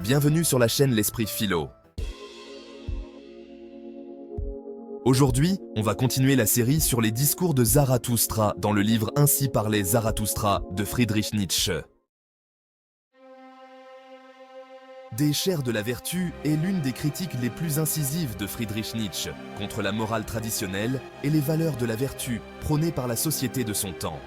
Bienvenue sur la chaîne L'Esprit Philo. Aujourd'hui, on va continuer la série sur les discours de Zarathustra dans le livre Ainsi parlait Zarathustra de Friedrich Nietzsche. Des chers de la vertu est l'une des critiques les plus incisives de Friedrich Nietzsche contre la morale traditionnelle et les valeurs de la vertu prônées par la société de son temps.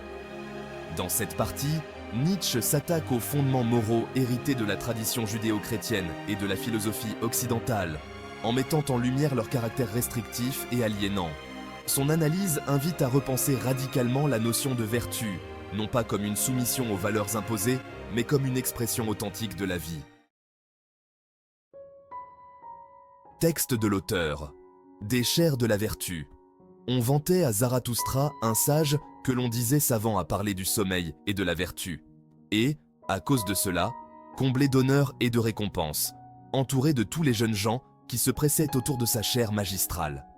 Dans cette partie, Nietzsche s'attaque aux fondements moraux hérités de la tradition judéo-chrétienne et de la philosophie occidentale, en mettant en lumière leur caractère restrictif et aliénant. Son analyse invite à repenser radicalement la notion de vertu, non pas comme une soumission aux valeurs imposées, mais comme une expression authentique de la vie. Texte de l'auteur. Des chers de la vertu. On vantait à Zarathustra un sage que l'on disait savant à parler du sommeil et de la vertu, et, à cause de cela, comblé d'honneur et de récompenses, entouré de tous les jeunes gens qui se pressaient autour de sa chaire magistrale.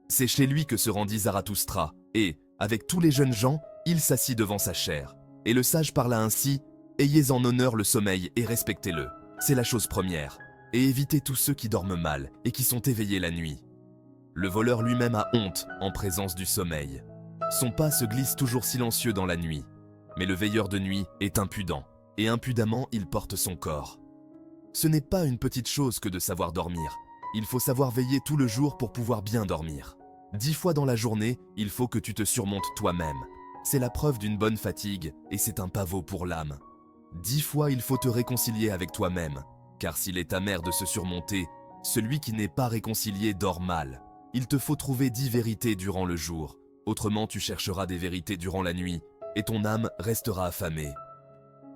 C'est chez lui que se rendit Zarathustra, et, avec tous les jeunes gens, il s'assit devant sa chaire. Et le sage parla ainsi, « Ayez en honneur le sommeil et respectez-le, c'est la chose première, et évitez tous ceux qui dorment mal et qui sont éveillés la nuit. » Le voleur lui-même a honte en présence du sommeil. Son pas se glisse toujours silencieux dans la nuit. Mais le veilleur de nuit est impudent, et impudemment il porte son corps. Ce n'est pas une petite chose que de savoir dormir. Il faut savoir veiller tout le jour pour pouvoir bien dormir. 10 fois dans la journée, il faut que tu te surmontes toi-même. C'est la preuve d'une bonne fatigue, et c'est un pavot pour l'âme. 10 fois il faut te réconcilier avec toi-même, car s'il est amer de se surmonter, celui qui n'est pas réconcilié dort mal. Il te faut trouver 10 vérités durant le jour, autrement tu chercheras des vérités durant la nuit, et ton âme restera affamée.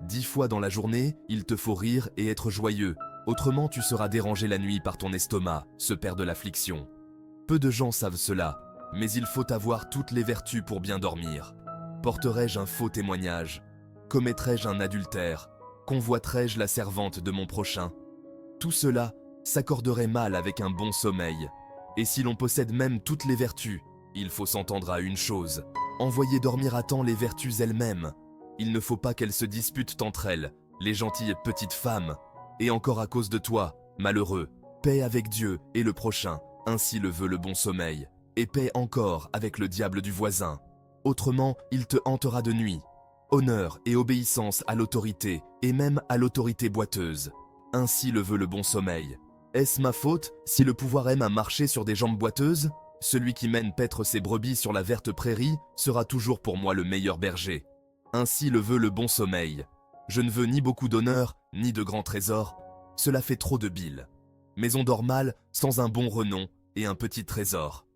10 fois dans la journée, il te faut rire et être joyeux, autrement tu seras dérangé la nuit par ton estomac, ce père de l'affliction. Peu de gens savent cela, mais il faut avoir toutes les vertus pour bien dormir. Porterai-je un faux témoignage? Commettrai-je un adultère? Convoiterai-je la servante de mon prochain? Tout cela s'accorderait mal avec un bon sommeil. Et si l'on possède même toutes les vertus, il faut s'entendre à une chose, envoyer dormir à temps les vertus elles-mêmes. Il ne faut pas qu'elles se disputent entre elles, les gentilles petites femmes. Et encore à cause de toi, malheureux, paix avec Dieu et le prochain, ainsi le veut le bon sommeil, et paix encore avec le diable du voisin. Autrement, il te hantera de nuit. Honneur et obéissance à l'autorité, et même à l'autorité boiteuse. Ainsi le veut le bon sommeil. Est-ce ma faute si le pouvoir aime à marcher sur des jambes boiteuses? Celui qui mène paître ses brebis sur la verte prairie sera toujours pour moi le meilleur berger. Ainsi le veut le bon sommeil. Je ne veux ni beaucoup d'honneur, ni de grands trésors. Cela fait trop de bile. Mais on dort mal sans un bon renom et un petit trésor.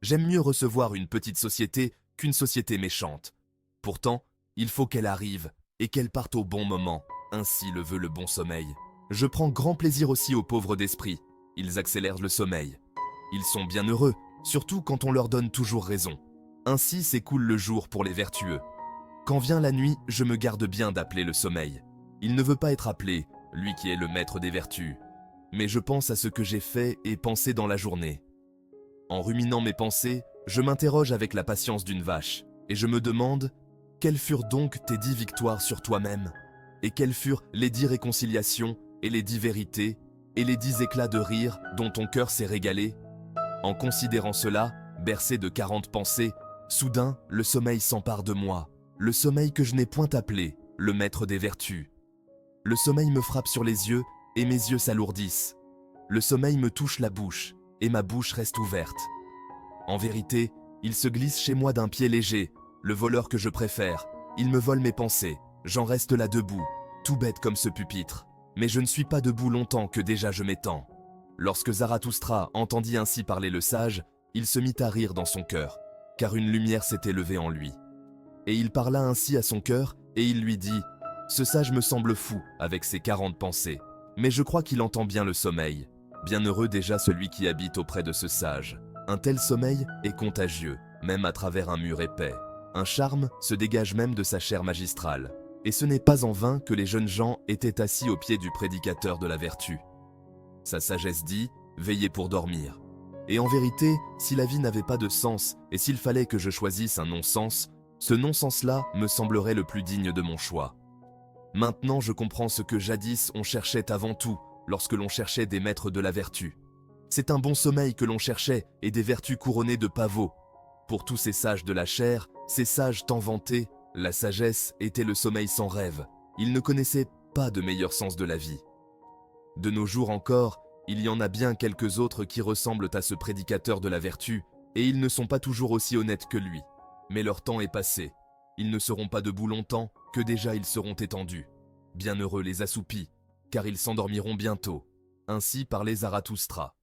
J'aime mieux recevoir une petite société qu'une société méchante. Pourtant, il faut qu'elle arrive et qu'elle parte au bon moment. Ainsi le veut le bon sommeil. Je prends grand plaisir aussi aux pauvres d'esprit. Ils accélèrent le sommeil. Ils sont bien heureux, surtout quand on leur donne toujours raison. Ainsi s'écoule le jour pour les vertueux. Quand vient la nuit, je me garde bien d'appeler le sommeil. Il ne veut pas être appelé, lui qui est le maître des vertus. Mais je pense à ce que j'ai fait et pensé dans la journée. En ruminant mes pensées, je m'interroge avec la patience d'une vache, et je me demande, quelles furent donc tes 10 victoires sur toi-même? Et quelles furent les 10 réconciliations et les 10 vérités, et les 10 éclats de rire dont ton cœur s'est régalé? En considérant cela, bercé de 40 pensées, soudain, le sommeil s'empare de moi, le sommeil que je n'ai point appelé, le maître des vertus. Le sommeil me frappe sur les yeux, et mes yeux s'alourdissent. Le sommeil me touche la bouche, et ma bouche reste ouverte. En vérité, il se glisse chez moi d'un pied léger, le voleur que je préfère. Il me vole mes pensées, j'en reste là debout, tout bête comme ce pupitre. Mais je ne suis pas debout longtemps que déjà je m'étends. Lorsque Zarathustra entendit ainsi parler le sage, il se mit à rire dans son cœur, car une lumière s'était levée en lui. Et il parla ainsi à son cœur, et il lui dit, « Ce sage me semble fou, avec ses 40 pensées, mais je crois qu'il entend bien le sommeil. Bienheureux déjà celui qui habite auprès de ce sage. Un tel sommeil est contagieux, même à travers un mur épais. Un charme se dégage même de sa chaire magistrale. Et ce n'est pas en vain que les jeunes gens étaient assis au pied du prédicateur de la vertu. Sa sagesse dit, veillez pour dormir. Et en vérité, si la vie n'avait pas de sens, et s'il fallait que je choisisse un non-sens, ce non-sens-là me semblerait le plus digne de mon choix. Maintenant je comprends ce que jadis on cherchait avant tout, lorsque l'on cherchait des maîtres de la vertu. C'est un bon sommeil que l'on cherchait et des vertus couronnées de pavots. Pour tous ces sages de la chair, ces sages tant vantés, la sagesse était le sommeil sans rêve. Ils ne connaissaient pas de meilleur sens de la vie. De nos jours encore, il y en a bien quelques autres qui ressemblent à ce prédicateur de la vertu, et ils ne sont pas toujours aussi honnêtes que lui. Mais leur temps est passé. Ils ne seront pas debout longtemps, que déjà ils seront étendus. Bienheureux les assoupis, car ils s'endormiront bientôt. Ainsi parlait Zarathustra.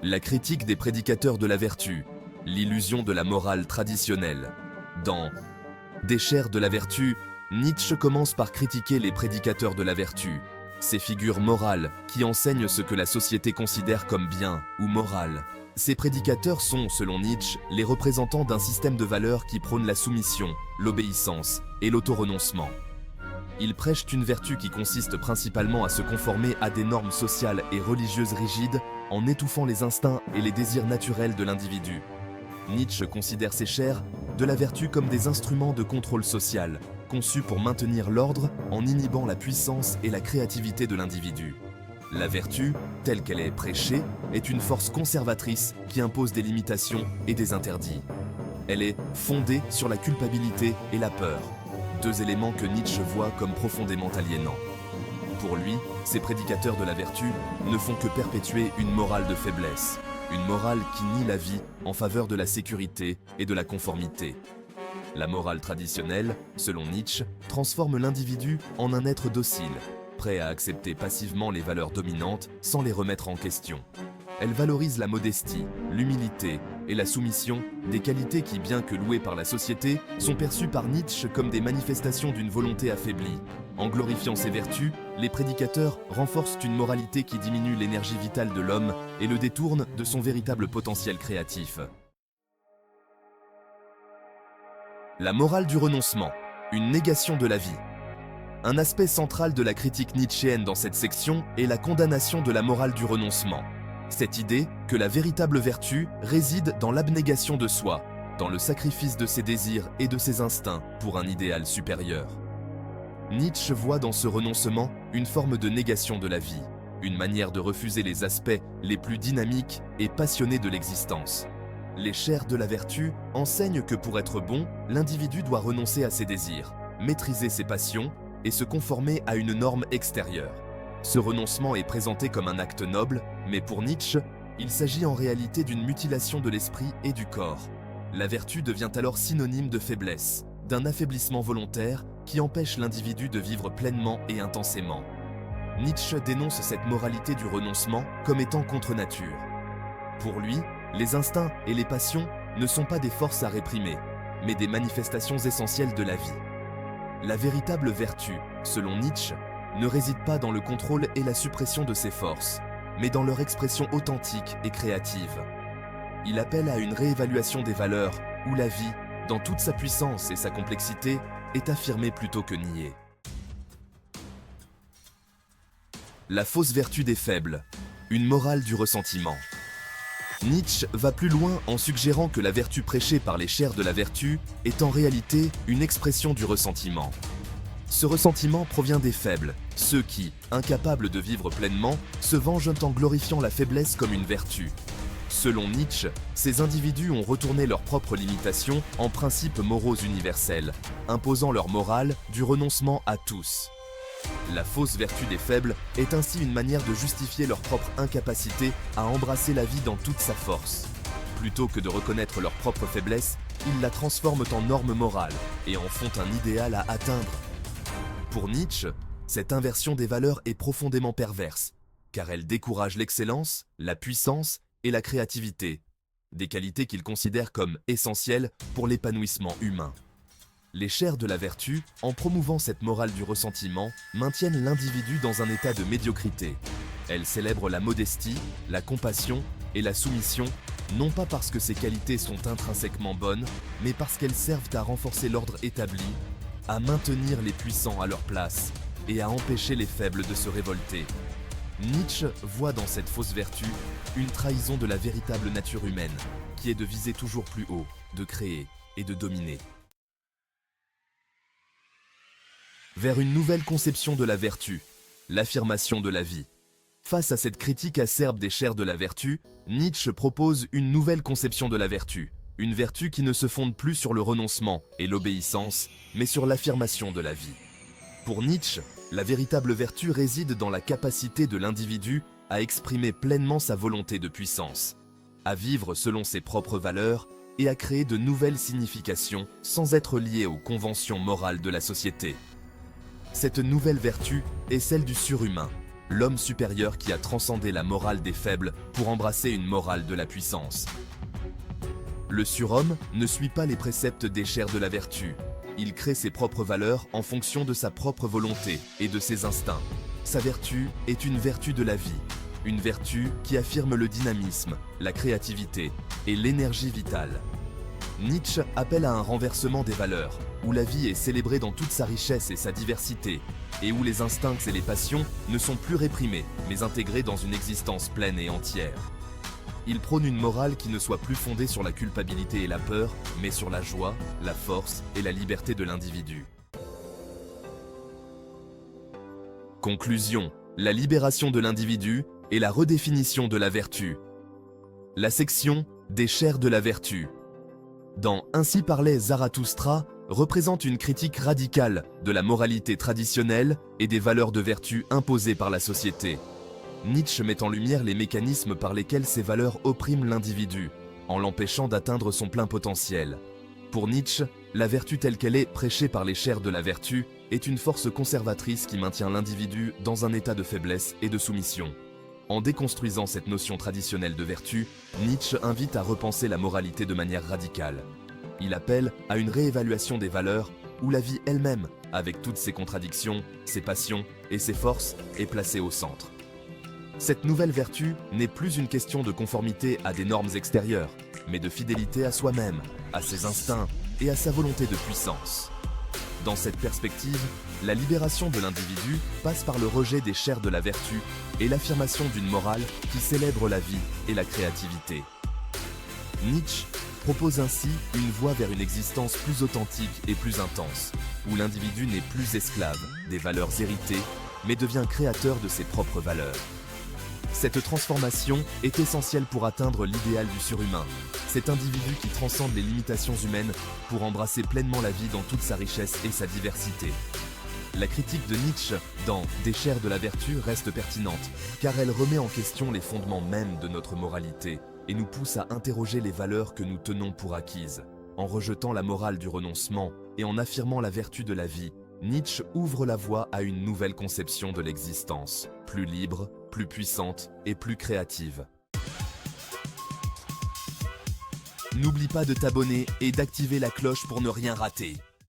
La critique des prédicateurs de la vertu, l'illusion de la morale traditionnelle. Dans Des chers de la vertu, Nietzsche commence par critiquer les prédicateurs de la vertu, ces figures morales qui enseignent ce que la société considère comme bien ou moral. Ces prédicateurs sont, selon Nietzsche, les représentants d'un système de valeurs qui prône la soumission, l'obéissance et l'autorenoncement. Ils prêchent une vertu qui consiste principalement à se conformer à des normes sociales et religieuses rigides en étouffant les instincts et les désirs naturels de l'individu. Nietzsche considère ces chers de la vertu comme des instruments de contrôle social, conçus pour maintenir l'ordre en inhibant la puissance et la créativité de l'individu. La vertu, telle qu'elle est prêchée, est une force conservatrice qui impose des limitations et des interdits. Elle est fondée sur la culpabilité et la peur, deux éléments que Nietzsche voit comme profondément aliénants. Pour lui, ces prédicateurs de la vertu ne font que perpétuer une morale de faiblesse, une morale qui nie la vie en faveur de la sécurité et de la conformité. La morale traditionnelle, selon Nietzsche, transforme l'individu en un être docile, prêt à accepter passivement les valeurs dominantes sans les remettre en question. Elle valorise la modestie, l'humilité et la soumission, des qualités qui, bien que louées par la société, sont perçues par Nietzsche comme des manifestations d'une volonté affaiblie. En glorifiant ces vertus, les prédicateurs renforcent une moralité qui diminue l'énergie vitale de l'homme et le détourne de son véritable potentiel créatif. La morale du renoncement, une négation de la vie. Un aspect central de la critique nietzschéenne dans cette section est la condamnation de la morale du renoncement. Cette idée que la véritable vertu réside dans l'abnégation de soi, dans le sacrifice de ses désirs et de ses instincts pour un idéal supérieur. Nietzsche voit dans ce renoncement une forme de négation de la vie, une manière de refuser les aspects les plus dynamiques et passionnés de l'existence. Les chers de la vertu enseignent que pour être bon, l'individu doit renoncer à ses désirs, maîtriser ses passions et se conformer à une norme extérieure. Ce renoncement est présenté comme un acte noble, mais pour Nietzsche, il s'agit en réalité d'une mutilation de l'esprit et du corps. La vertu devient alors synonyme de faiblesse, d'un affaiblissement volontaire qui empêche l'individu de vivre pleinement et intensément. Nietzsche dénonce cette moralité du renoncement comme étant contre nature. Pour lui, les instincts et les passions ne sont pas des forces à réprimer, mais des manifestations essentielles de la vie. La véritable vertu, selon Nietzsche, ne réside pas dans le contrôle et la suppression de ces forces, mais dans leur expression authentique et créative. Il appelle à une réévaluation des valeurs, où la vie, dans toute sa puissance et sa complexité, est affirmée plutôt que niée. La fausse vertu des faibles, une morale du ressentiment. Nietzsche va plus loin en suggérant que la vertu prêchée par les chers de la vertu est en réalité une expression du ressentiment. Ce ressentiment provient des faibles, ceux qui, incapables de vivre pleinement, se vengent en glorifiant la faiblesse comme une vertu. Selon Nietzsche, ces individus ont retourné leurs propres limitations en principes moraux universels, imposant leur morale du renoncement à tous. La fausse vertu des faibles est ainsi une manière de justifier leur propre incapacité à embrasser la vie dans toute sa force. Plutôt que de reconnaître leur propre faiblesse, ils la transforment en norme morale et en font un idéal à atteindre. Pour Nietzsche, cette inversion des valeurs est profondément perverse, car elle décourage l'excellence, la puissance et la créativité, des qualités qu'il considère comme essentielles pour l'épanouissement humain. Les chers de la vertu, en promouvant cette morale du ressentiment, maintiennent l'individu dans un état de médiocrité. Elles célèbrent la modestie, la compassion et la soumission, non pas parce que ces qualités sont intrinsèquement bonnes, mais parce qu'elles servent à renforcer l'ordre établi, à maintenir les puissants à leur place et à empêcher les faibles de se révolter. Nietzsche voit dans cette fausse vertu une trahison de la véritable nature humaine, qui est de viser toujours plus haut, de créer et de dominer. vers une nouvelle conception de la vertu, l'affirmation de la vie. Face à cette critique acerbe des chers de la vertu, Nietzsche propose une nouvelle conception de la vertu, une vertu qui ne se fonde plus sur le renoncement et l'obéissance, mais sur l'affirmation de la vie. Pour Nietzsche, la véritable vertu réside dans la capacité de l'individu à exprimer pleinement sa volonté de puissance, à vivre selon ses propres valeurs et à créer de nouvelles significations sans être lié aux conventions morales de la société. Cette nouvelle vertu est celle du surhumain, l'homme supérieur qui a transcendé la morale des faibles pour embrasser une morale de la puissance. Le surhomme ne suit pas les préceptes des chers de la vertu. Il crée ses propres valeurs en fonction de sa propre volonté et de ses instincts. Sa vertu est une vertu de la vie, une vertu qui affirme le dynamisme, la créativité et l'énergie vitale. Nietzsche appelle à un renversement des valeurs, où la vie est célébrée dans toute sa richesse et sa diversité, et où les instincts et les passions ne sont plus réprimés, mais intégrés dans une existence pleine et entière. Il prône une morale qui ne soit plus fondée sur la culpabilité et la peur, mais sur la joie, la force et la liberté de l'individu. Conclusion: la libération de l'individu et la redéfinition de la vertu. La section des chers de la vertu. Dans Ainsi parlait Zarathustra, représente une critique radicale de la moralité traditionnelle et des valeurs de vertu imposées par la société. Nietzsche met en lumière les mécanismes par lesquels ces valeurs oppriment l'individu, en l'empêchant d'atteindre son plein potentiel. Pour Nietzsche, la vertu telle qu'elle est prêchée par les chers de la vertu est une force conservatrice qui maintient l'individu dans un état de faiblesse et de soumission. En déconstruisant cette notion traditionnelle de vertu, Nietzsche invite à repenser la moralité de manière radicale. Il appelle à une réévaluation des valeurs où la vie elle-même, avec toutes ses contradictions, ses passions et ses forces, est placée au centre. Cette nouvelle vertu n'est plus une question de conformité à des normes extérieures, mais de fidélité à soi-même, à ses instincts et à sa volonté de puissance. Dans cette perspective, la libération de l'individu passe par le rejet des chers de la vertu et l'affirmation d'une morale qui célèbre la vie et la créativité. Nietzsche propose ainsi une voie vers une existence plus authentique et plus intense, où l'individu n'est plus esclave des valeurs héritées, mais devient créateur de ses propres valeurs. Cette transformation est essentielle pour atteindre l'idéal du surhumain, cet individu qui transcende les limitations humaines pour embrasser pleinement la vie dans toute sa richesse et sa diversité. La critique de Nietzsche dans Des chers de la vertu reste pertinente, car elle remet en question les fondements mêmes de notre moralité et nous pousse à interroger les valeurs que nous tenons pour acquises. En rejetant la morale du renoncement et en affirmant la vertu de la vie, Nietzsche ouvre la voie à une nouvelle conception de l'existence, plus libre, plus puissante et plus créative. N'oublie pas de t'abonner et d'activer la cloche pour ne rien rater.